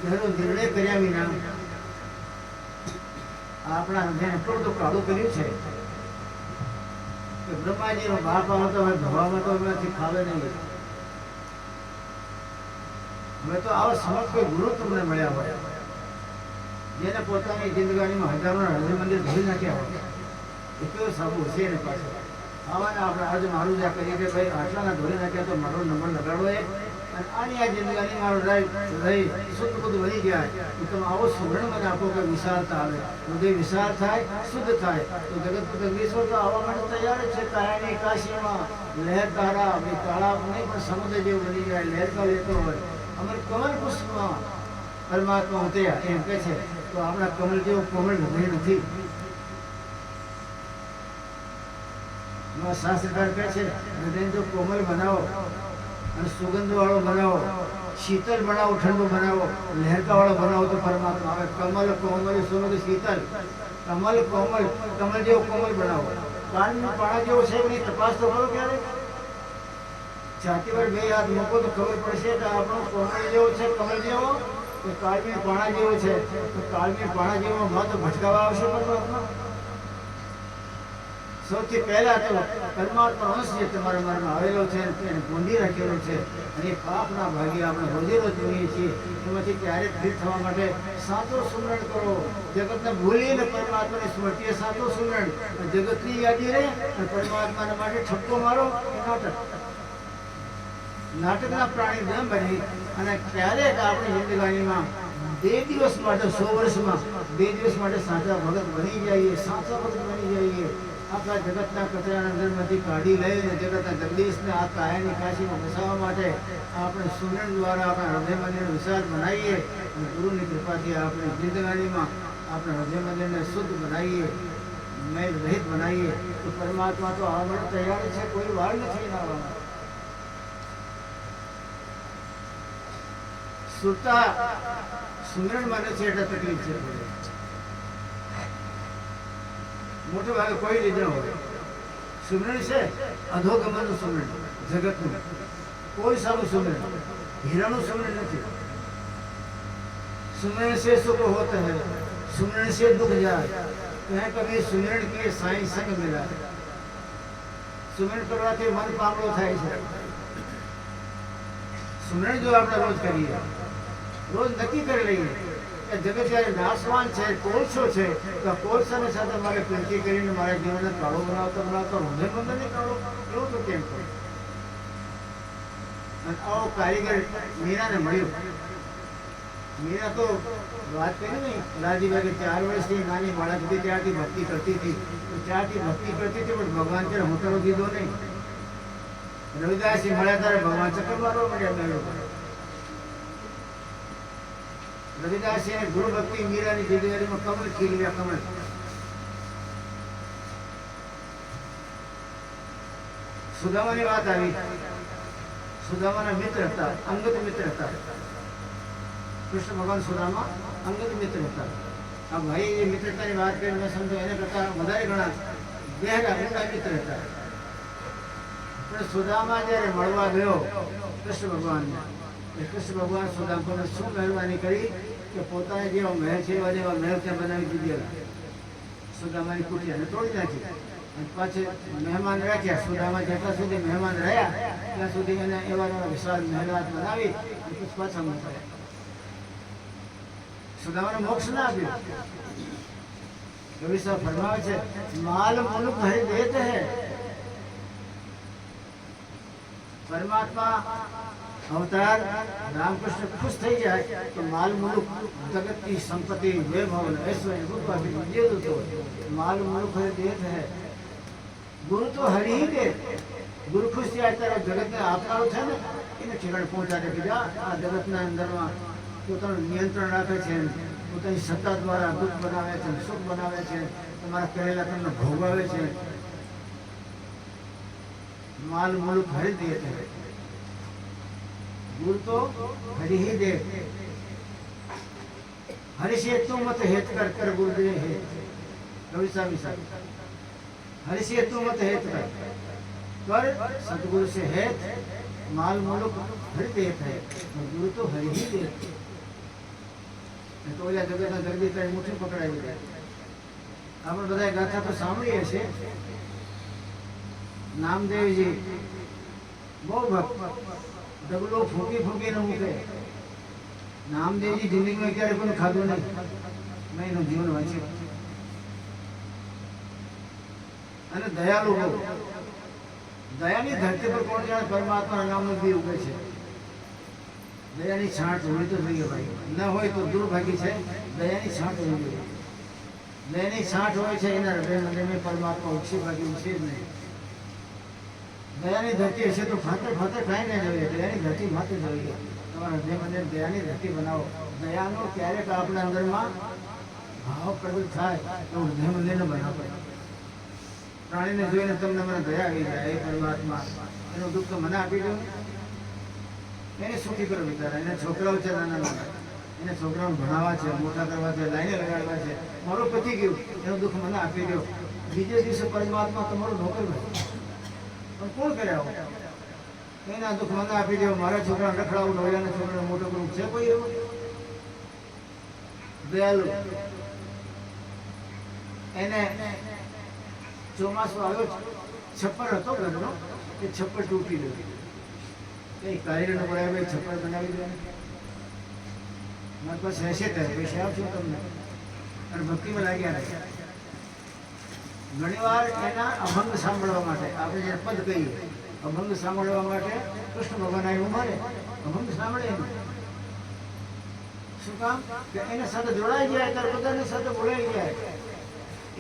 ઘણો નિર્ણય કર્યા વિના આપણા હૃદયને એટલું બધું કાળું કર્યું છે કે બ્રહ્માજીનો બાપ હતો, હવે ધોવામાં તો એમાંથી ફાવે નહીં. હવે તો આવા સમજ કોઈ ગુરુ તમને મળ્યા હોય જેને પોતાની જિંદગાનીમાં હજારોના હૃદય મંદિર ધોઈ નાખ્યા હોય. એ કેવો સાબુ હશે એને પાસે આવાને આપણે આજે મારું જ કરીએ કે ભાઈ આટલાના ધોઈ નાખ્યા તો મારો નંબર લગાડવો એ. અને આની આ જિંદગાની મારું હૃદય શુદ્ધ બધું વધી જાય તો તમે આવો સુવર્ણ મને આપો કે વિશાળતા આવે, હૃદય વિશાળ થાય, શુદ્ધ થાય તો જગત જગદીશ્વર તો આવવા માટે તૈયાર જ છે. કાયાની કાશીમાં લહેર તારા તાળાવ નહીં પણ સમુદ્ર જેવું બની જાય, લહેરતા લેતો હોય. અમારે કમલ પુષ્પમાં પરમાત્મા ઉતર્યા એમ કે છે તો આપણા કમલ જેવું કોમળ હૃદય નથી. શાસ્ત્રકાર કહે છે હૃદય જો કોમલ બનાવો અને સુગંધ વાળો બનાવો, શીતલ બનાવો, ઠંડુ બનાવો, લહેરકા વાળો બનાવો તો પરમાત્મા આવે. કમલ કોમલ સુગંધ શીતલ, કમલ કોમલ, કમલ જેવો કોમલ બનાવો. કાળના પાણા જેવો છે એની તપાસ તો કરો ક્યારે. છાતી પર બે હાથ મૂકો તો ખબર પડશે કે આપણો કોમલ જેવો છે, કમલ જેવો કે કાળમી પાણા જેવો છે. તો કાળમી પાણા જેવો માં તો ભટકાવા આવશે પરમાત્મા. સૌથી પહેલા તો પરમાત્મા અંશ જે તમારા મનમાં આવેલો છે એને ગોંધી રાખેલો છે અને એ પાપના ભાગે આપણે રોજે રોજ જોઈએ છીએ. એમાંથી ક્યારેક ફીટ થવા માટે સાચો સુમરણ કરો. જગતને ભૂલીને પરમાત્માની સ્મૃતિએ સાચો સુમરણ. જગતની યાદી રહે અને પરમાત્માના માટે ઠપકો મારો એ નાટકના પ્રાણી ન બની અને ક્યારેક આપણી જિંદગાનીમાં 2 દિવસ માટે 100 વર્ષમાં 2 દિવસ માટે સાચા ભગત બની જઈએ, સાચા ભગત બની જઈએ. આપણા જગતના કચરાના અંદરમાંથી કાઢી લઈને જગતના જગદીશને આ કાયાની કાશીમાં બસાવવા માટે આપણે સુમરણ દ્વારા આપણા હૃદય મંદિરનો વિશાળ બનાવીએ અને ગુરુની કૃપાથી આપણી જિંદગાનીમાં આપણા હૃદય મંદિરને શુદ્ધ બનાવીએ, મેલ રહિત બનાવીએ તો પરમાત્મા તો આવવા માટે તૈયાર છે. કોઈ વાર નથી આવવાના. સુરતા સુમરણ માને છે એટલે તકલીફ છે. મોટે ભાગે કોઈ લીધે હોય સુમરણ છે અધોગમનનું સુમરણ, જગતનું કોઈ સારું સુમરણ, હીરાનું સુમરણ નથી. सुमरण से सुख होता है, सुमरण से दुख जाए. कहें कभी सुमरण के साईं संग मिला. सुमरण करवाથી મન પામળો થાય છે. સુમરણ જો આપણે રોજ કરીએ, રોજ નક્કી કરી લઈએ કે જગત જ્યારે નાશવાન છે, કોલસો છે, તો કોલસાની સાથે મારે પ્રીતિ કરીને મારા જીવનને કાળો બનાવતો હૃદય બંધનને કાળો એવું તો કેમ કરું? અને આવો કારીગર મીરાને મળ્યો. મીરા તો વાત કરી નહીં, રાજીભાઈ 4 વર્ષથી નાની બાળક હતી ત્યારથી ભક્તિ કરતી હતી. પણ ભગવાન ત્યારે હોટલો દીધો નહીં. રવિદાસજી મળ્યા ત્યારે ભગવાન ચક્કર મારવા માંડ્યા. રવિદાસજી ગુરુ ભક્તિ મીરાની જિંદગીમાં કમળ ખીલ્યા. કમળ સુદામાની વાત આવી. સુદામાના મિત્ર હતા, અંગત મિત્ર હતા. કૃષ્ણ ભગવાન સુદામા અંગત મિત્ર હતા. આ ભાઈ એ મિત્રતાની વાત કરી મેં સમજો એને કરતા વધારે ઘણા ગહેરા ઊંડા મિત્ર હતા. પણ સુદામા જ્યારે મળવા ગયો કૃષ્ણ ભગવાનને, કૃષ્ણ ભગવાન સુદામાને શું મહેરબાની કરી કે પોતાને જેવા મહેલ છે એવા મહેલ ત્યાં બનાવી દીધેલા. સુદામાની કુટિયાને તોડી નાખી અને પાછી મહેમાન રાખ્યા. સુદામા જેટલા સુધી મહેમાન રહ્યા ત્યાં સુધી એને એવા વિશાળ મહેલાત બનાવી અને પછી પાછા મોકલ્યા. સુદામાને મોક્ષ ના આપ્યો. કવિ સાહેબ ફરમાવે છે, માલ મુલ્ક હરિ દેત હૈ. પરમાત્મા અવતાર રામકૃષ્ણ ખુશ થઈ જાય તો માલ મુલ્ક, જગતની સંપત્તિ, વૈભવ, ઐશ્વર્ય બધું આપી દે. માલ મુલ્ક હરિ દેત હૈ. ગુરુ તો હરિ ही दे. ગુરુ ખુશ થયા ત્યારે જગતને આપનારો છે ને એને ઠેકાણે પહોંચાડે કે આ જગતના અંદરમાં પોતાનું નિયંત્રણ રાખે છે, પોતાની સત્તા દ્વારા દુઃખ બનાવે છે, સુખ બનાવે છે, તમારા કરેલા તમને ભોગવે છે. માલ મુલ્ક હરિ દેત હૈ. गुरु तो हरि ही दे. हरि से तू मत हेत कर कर गुरुदेव है. कवि साहब हरि से तू मत हेत कर सतगुरु से हेत. माल मुल्क हरि देत है. गुरु तो हरि ही दे. तो ओला जगतना जगदीश मुઠ્ઠી પકડાવી દે. આપણે બધા ગાથા તો સાંભળીએ છે. નામદેવજી બહુ ભક્ત, ડગલો ફૂંકી ફૂંકીને મૂકે. નામદેવજી જિંદગીમાં ક્યારે પણ ખાધું નહીં. મેં એનું જીવન વાંચ્યું. અને દયાળુ બહુ. દયાની ધરતી પર કોણ જાણે પરમાત્માના નામનું બી ઉગે છે. દયાની છાંટ હોવી તો જોઈએ ભાઈ, ન હોય તો દુર્ભાગ્ય છે. દયાની છાંટ હોવી જોઈએ. દયાની છાંટ હોય છે એના હૃદય મંદિરમાં પરમાત્મા ઉછી ભાગી છે જ નહીં. દયાની ધરતી હશે તો ફાતે ફાતે કાંઈ ના જોઈએ. દયાની ધરતી માથે જોઈએ. તમારા હૃદય મંદિર દયાની ધરતી બનાવો. દયાનો ક્યારેક આપણા અંદરમાં ભાવ પ્રગટ થાય તો હૃદય મંદિરને બનાવો. પ્રાણીને જોઈને તમને મને દયા આવી જાય. એ પરમાત્મા એનું દુઃખ તો મને આપી દો. એને સુખી કરો બિચારા. એને છોકરાઓ છે નાના નાના, એને છોકરાઓને ભણાવવા છે, મોટા કરવા છે, લાઈને લગાડવા છે. મારું પતી ગયું, એનું દુઃખ મને આપી દો. બીજે દિવસે પરમાત્મા તમારો નોકર બને. પણ કોણ કરે આવું? એના દુઃખ મને આપી દો. મારા છોકરાને રખડાવું, નોયાના છોકરાને મોટો કરવું છે કોઈ એવું? દયાલુ એને ચોમાસું આવ્યો, છપ્પર હતો ઘરનો, એ છપ્પર તૂટી ગયો. એ કારીગરને બોલાવી, ભાઈ છપ્પર બનાવી દો. મારી પાસે હશે ત્યારે પૈસા આપશું તમને. અને ભક્તિમાં લાગ્યા રહે. ઘણી વાર એના અભંગ સાંભળવા માટે, આપણે જે પદ કહીએ, અભંગ સાંભળવા માટે કૃષ્ણ ભગવાન આવી ઉમારે, અભંગ સાંભળે એમ. શું કામ? કે એના સાથે જોડાઈ જાય, ત્યારે પોતાની સાથે બોલાઈ જાય.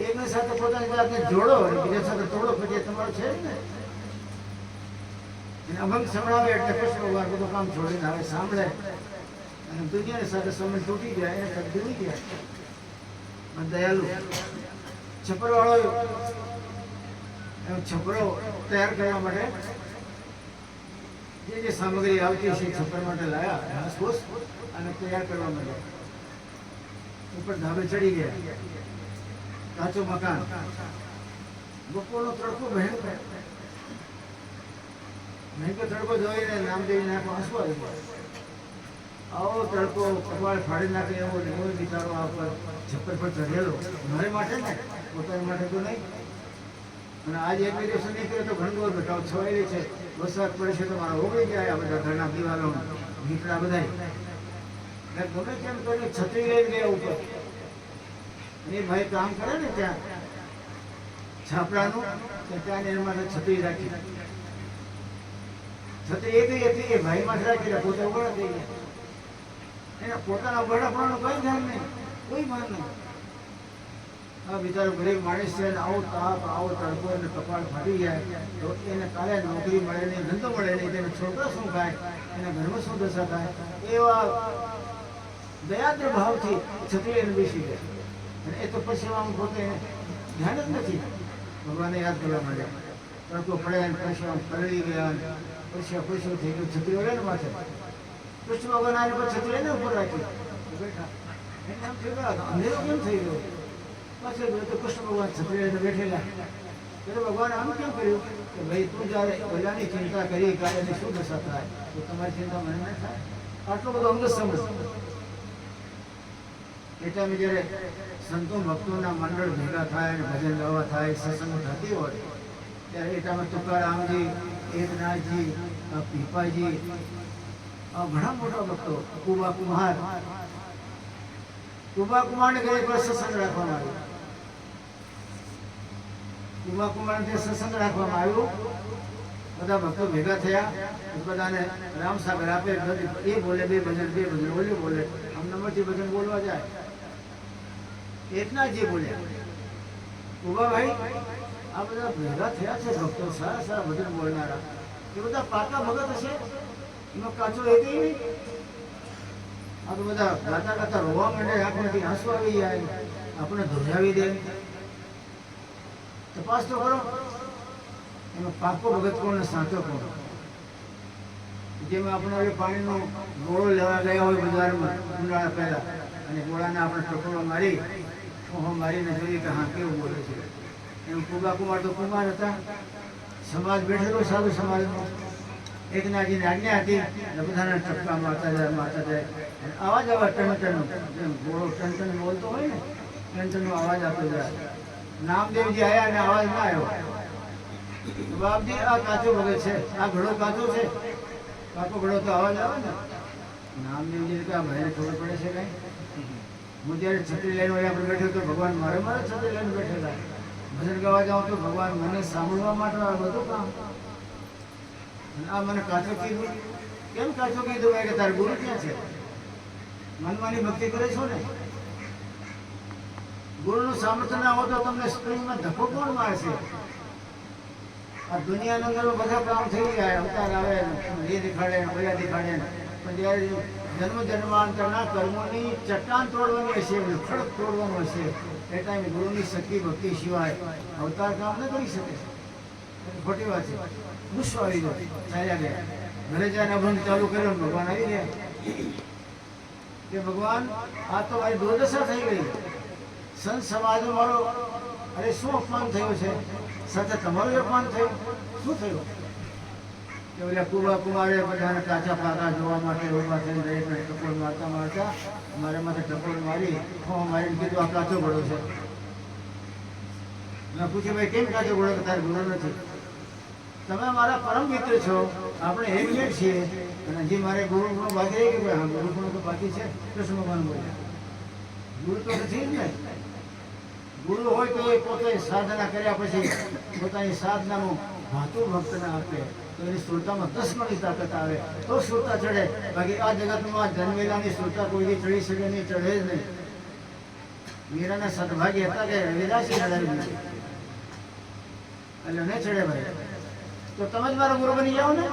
એકની સાથે પોતાની જાતને જોડો અને બીજા સાથે તોડો, પછી તમારું છે જ ને. અભંગ સંભળાવે એટલે કૃષ્ણ ભગવાન બધું કામ છોડીને આવે, સાંભળે અને દુનિયાની સાથે સંબંધ તૂટી જાય, એને સાથે દૂરી ગયા. દયાલુ છપરો વાળો છપરો તૈયાર કરવા માટે જે સામગ્રી આવતી છે છપર માટે લાયા, ઘાસફૂસ અને તૈયાર કરવા માટે ઉપર ધાબે ચડી ગયા. કાચું મકાન, બપોરનો તડકો ભયંકર તડકો જોઈને નામદેવીને આંસુ આવી ગયા. આવો તડકો કપાળ ફાડી નાખે એવો બિચારો આ પર છપ્પર પર ચઢેલો, મારે માટે ને, પોતાની માટે તો નહીં. અને આજે એક દિવસ નીકળે તો ઘણું બતાવ છવાયેલી છે, વરસાદ પડે છે તો મારા ઓગળી જાય. આ બધા ઘરના દિવાલો નીકળ્યા બધા ગમે તેમ કરીને છત્રી લઈને ગયા ઉપર. એ ભાઈ કામ કરે ને ત્યાં છાપડાનું, ત્યાં એના માટે છત્રી રાખી. છત્રી એ કઈ હતી, એ ભાઈ માટે રાખી, પોતે ઉઘાડા થઈ ગયા. એના પોતાના ઉઘાડાપણાનું કઈ ધ્યાન નહીં, કોઈ ભાન નહીં. આ બિચારો ગરીબ માણસ છે, આવો તાપ, આવો તડકો, એને કપાળ ફાટી જાય તો એને કાલે નોકરી મળે નહીં, ધંધો મળે નહીં, તેને છોકરા શું ખાય, એના ઘરમાં શું દશા થાય. એવા દયાદ્ર ભાવથી છત્રી એને બેસી ગયા. અને એ તો પછી આમ પોતે ધ્યાન જ નથી, ભગવાનને યાદ કરવા માંડે. તડકો પડે ને પછી આમ પલળી ગયા, પછી પૈસો થઈ ગયો, છત્રી વળે ને માથે. કૃષ્ણ ભગવાન આને પર છત્રી એને ઉપર રાખી બેઠા. એને આમ થઈ ગયા, અંધેરો કેમ થઈ ગયો? પાછળ તો કૃષ્ણ ભગવાન છત્રી લઈને બેઠેલા. ત્યારે ભગવાન આમ કેમ કર્યું કે ભાઈ તું જયારે ઓલાની ચિંતા કરી કાર્યની શું દશા થાય, તો તમારી ચિંતા મને ન થાય. આટલો બધો અંગ સમજ. એ ટાઈમે જયારે સંતો ભક્તોના મંડળ ભેગા થાય અને ભજન ગાવા થાય, સત્સંગ થતી હોય, ત્યારે એ ટાઈમે તુકારામજી, એકનાથજી, પીપાજી, ઘણા મોટા ભક્તો, કુબા કુમારને ઘરે એક વાર સત્સંગ રાખવામાં આવ્યો. કુમારને સત્સંગ રાખવામાં આવ્યો. બધા ભક્તો ભેગા થયા, બધાને રામ સાગર આપે, એ બોલે બે ભજન, ઓલે બોલે, આમ નંબરથી ભજન બોલવા જાય. એકનાથજી બોલ્યા, કુબાભાઈ આ બધા ભેગા થયા છે ભક્તો, સારા સારા ભજન બોલનારા, એ બધા પાકા ભગત હશે, એમાં કાચો એક નહીં. આ તો બધા ગાતા ગાતા રોવા માંડે, આંખમાંથી આંસુ આવી જાય, આપણે ધ્રુજાવી દે. તપાસ તો કરો, એમાં પાકો ભગત કોણ ને સાચો કોણ. જેમાં આપણે હવે પાણીનો ગોળો લેવા ગયા હોય બજારમાં ઉનાળા પહેલા, અને ગોળાને આપણે ટકોરો મારી મારીને જોઈએ કે હા કેવું બોલે છે. એમ કુબા કુમાર તો કુમાર હતા, સમાજ બેઠેલો સાધુ સમાજનો. એકનાથજીની આજ્ઞા હતી એટલે બધાને ટપકા મારતા જાય. અવાજ ટનટનનો, જેમ ઘોડો ટનટન બોલતો હોય ને, ટનટનનો અવાજ આપતો જાય. નામદેવજી આવ્યા અને અવાજ ના આવ્યો. બાપજી આ કાચો ભગત છે, આ ઘડો કાચો છે, કાચો ઘડો તો અવાજ આવે ને. નામદેવજી કે આ ભાઈને ખબર પડે છે કઈ? હું જયારે છત્રી લઈને આપણે બેઠો તો ભગવાન મારે છત્રી લઈને બેઠેલા. ભજન ગાવા જાઉં તો ભગવાન મને સાંભળવા માટે આ બધું કામ. આ મને કાચો કીધું, કેમ કાચો કીધું કે તાર ગુરુ ક્યાં છે? મનમાની ભક્તિ કરે છો ને, ગુરુનું સામર્થ્ય ના હોય તો તમને સ્પ્રિંગમાં ધક્કો કોણ મારશે? આ દુનિયાના અંદર બધા કામ થઈ ગયા, અવતાર આવે, એ દેખાડે, બધા દેખાડે, પણ જયારે જન્માંતરના કર્મોની ચટ્ટાન તોડવાની હશે, ખડક તોડવાનું હશે, એ ટાઈમે ગુરુની શક્તિ ભક્તિ સિવાય અવતાર કામ ન કરી શકે. ખોટી વાત છે. ગુસ્સો આવી ગયો, ચાલ્યા ગયા. ઘરે જઈને અભંગ ચાલુ કર્યો, ભગવાન આવી ગયા કે ભગવાન આ તો મારી દુર્દશા થઈ ગઈ. સંત સમાજ મારો, અરે શું અપમાન થયું છે? સાથે તમારું અપમાન થયું, શું થયું? કે ઓલા કુમારે બધાને કાચા પાકા જોવા માટે ઉભા થઈને દરેકને ટકોર મારતા મારે માથે ટકોર મારી, મારીને કીધું આ કાચો ઘડો છે. મેં પૂછ્યું ભાઈ કેમ કાચો ઘોડો કે તારે ગુનો નથી? તમે મારા પરમ મિત્ર છો, આપણે હેલ્મેટ છીએ, અને હજી મારે ગુરુ ગુણો બાકી રહી ગયું. હા, ગુરુ ગુણો તો બાકી છે. કૃષ્ણ ભગવાન બોલ્યા ગુરુ તો નથી જ ને. ગુરુ હોય તો એ પોતે સાધના કર્યા પછી પોતાની સાધનાનું ભાતું ભક્તને આપે તો એની સુરતામાં 10 ગણી તાકાત આવે તો સુરતા ચડે. બાકી આ જગતમાં જન્મેલાની સુરતા કોઈ ચડી શકે નહીં, ચડે જ નહીં. મીરાના સદભાગ્ય હતા કે રવિદાસી ચડાવી દીધી એટલે નહીં ચડે ભાઈ. તો તમે જ મારો ગુરુ બની જાઓ ને.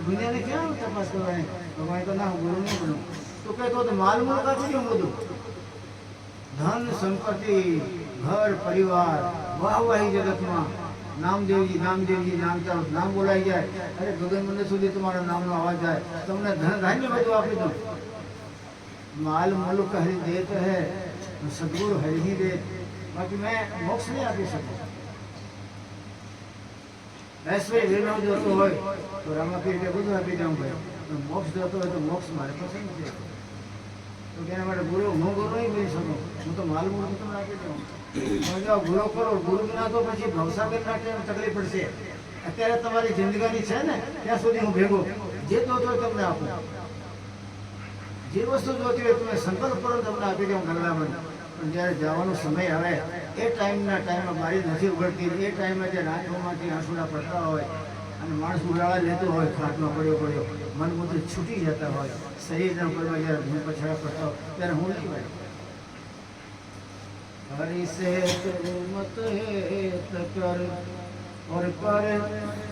દુનિયાને ક્યાં તપાસ કરવાની? ભગવાન તો ના, હું ગુરુ નહીં બનું. તો કહેતો તો માલ મૂળ કાઢી હું બધું ધન સંપત્તિ ઘર પરિવાર વાહવાહી જગતમાં નામદેવજી નામદેવજી નામ ચાલો નામ બોલાઈ જાય. અરે ગગન મંદિર સુધી તમારા નામનો અવાજ જાય, તમને ધન ધાન્ય બધું આપી દઉં. માલ મુલ્ક હરિ દેત હે, સદગુરુ હરિ ही देत. બાકી મેં મોક્ષ નહીં આપી શકું. ऐश्वर्य वैभव જોતો હોય તો રામાપીર કે બધું આપી દઉં ભાઈ, પણ મોક્ષ જોતો હોય તો મોક્ષ મારે પસંદ છે. તો તેના માટે ગુરુ હું ગુરુ નહીં બની શકું, હું તો માલ મૂળ તમને આપી દઉં. ગુરુ કરો, ગુરુ ના તો પછી ભવસાગર ના ટાઈમ તકલીફ પડશે. અત્યારે તમારી જિંદગી છે ને ત્યાં સુધી હું ભેગો જે જોતો હોય તમને આપું. જે વસ્તુ જોતી હોય તમે સંકલ્પ કરો તમને આપી દઉં ગલ્લામાં. પણ જ્યારે જવાનો સમય આવે એ ટાઈમમાં મારી નથી ઉઘડતી, એ ટાઈમે જે આંખોમાંથી આંસુડા પડતા હોય અને માણસ ઉડાળા લેતો હોય, ખાટમાં પડ્યો મન બધું છૂટી જતા હોય, શરીરના ઉપર જ્યારે ધૂમ પછાડા પડતા હોય ત્યારે હું નહીં ભાઈ. हरि से मत हेत कर और कर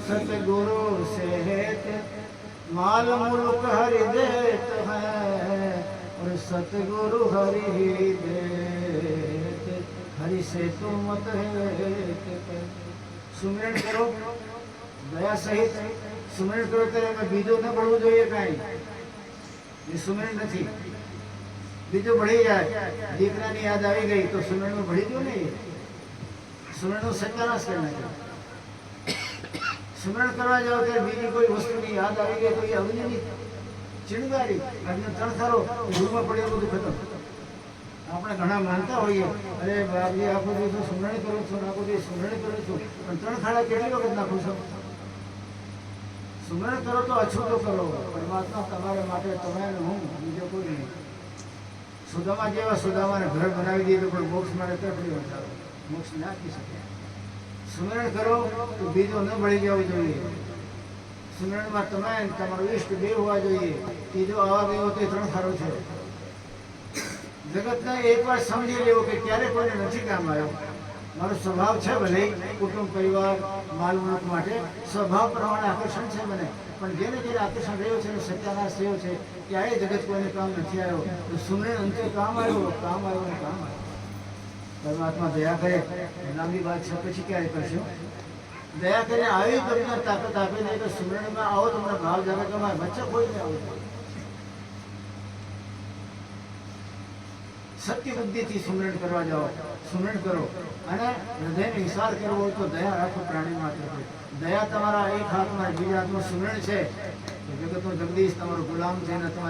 सतगुरु से हेत. माल मुल्क हरि देत है और सतगुरु हरि देत. हरि से तो मत हेत कर. सुमिरन करो दया सहित सुमिरन કરો ત્યારે એમાં બીજો ન પડવું જોઈએ કાંઈ. એ સુમિરન નથી. બીજું ભળી જાય, દીકરાની યાદ આવી ગઈ તો સુમરણમાં ભળી ગયો ને. સુમરણનો સત્યાનાશ કરી નાખ્યો. સુમરણ કરવા જાવ ત્યારે બીજી કોઈ વસ્તુની યાદ આવી ગઈ તો એ અગ્નિની ચિણગારી, અગ્નિ તણખારો, ધૂળમાં પડ્યો બધું ખતમ. આપણે ઘણા માનતા હોઈએ, અરે બાપજી આખો દિવસ સુમરણી કરું છું, આખો દિવસ સુમરણી કરું છું, પણ તણખાડા કેટલી વખત નાખું છું? સુમરણ કરો તો અછૂતો કરો. પરમાત્મા તમારા માટે તમે અને હું, બીજો કોઈ નહીં. સુદામા જેવા સુદામાને ઘર બનાવી દીધું પણ મોક્ષ માટે તકલીફ વધારો, મોક્ષ ના આપી શકે. સુમરણ કરો તો બીજો ન બળી જવો જોઈએ. સુમરણમાં તમે તમારો ઈષ્ટ બે હોવા જોઈએ. ત્રીજો આવા ગયો તો 3 ખારો છે. જગતને એકવાર સમજી લેવો કે ક્યારે કોઈને નથી કામ આવ્યો. મારો સ્વભાવ છે ભલે કુટુંબ પરિવાર માલ મુલક માટે સ્વભાવ પ્રમાણે આકર્ષણ છે મને, પણ જેને જેને આકર્ષણ રહ્યો છે સત્યાનાશ થયો છે ક્યાંય જગત કોઈને કામ નથી આવ્યો. તો સુમરણ અંતે કામ આવ્યો. પરમાત્મા દયા કરે. લાંબી વાત છે પછી ક્યારે કરશો? દયા કરીને આવી તમને તાકાત આપી નહીં તો સુમરણમાં આવો, તમને ભાવ જાગે કે અમારે વચ્ચે કોઈ નહીં આવું. સત્ય બુદ્ધિથી સુમરણ કરવા જાઓ, સુમરણ કરો. અને હૃદયને વિશાળ કરવો હોય તો દયા રાખો પ્રાણી માત્ર. દયા તમારા એક હાથમાં બીજા હાથમાં સુમરણ છે. જગતનો જગદીશ તમારો ગુલામ છે ને તમારે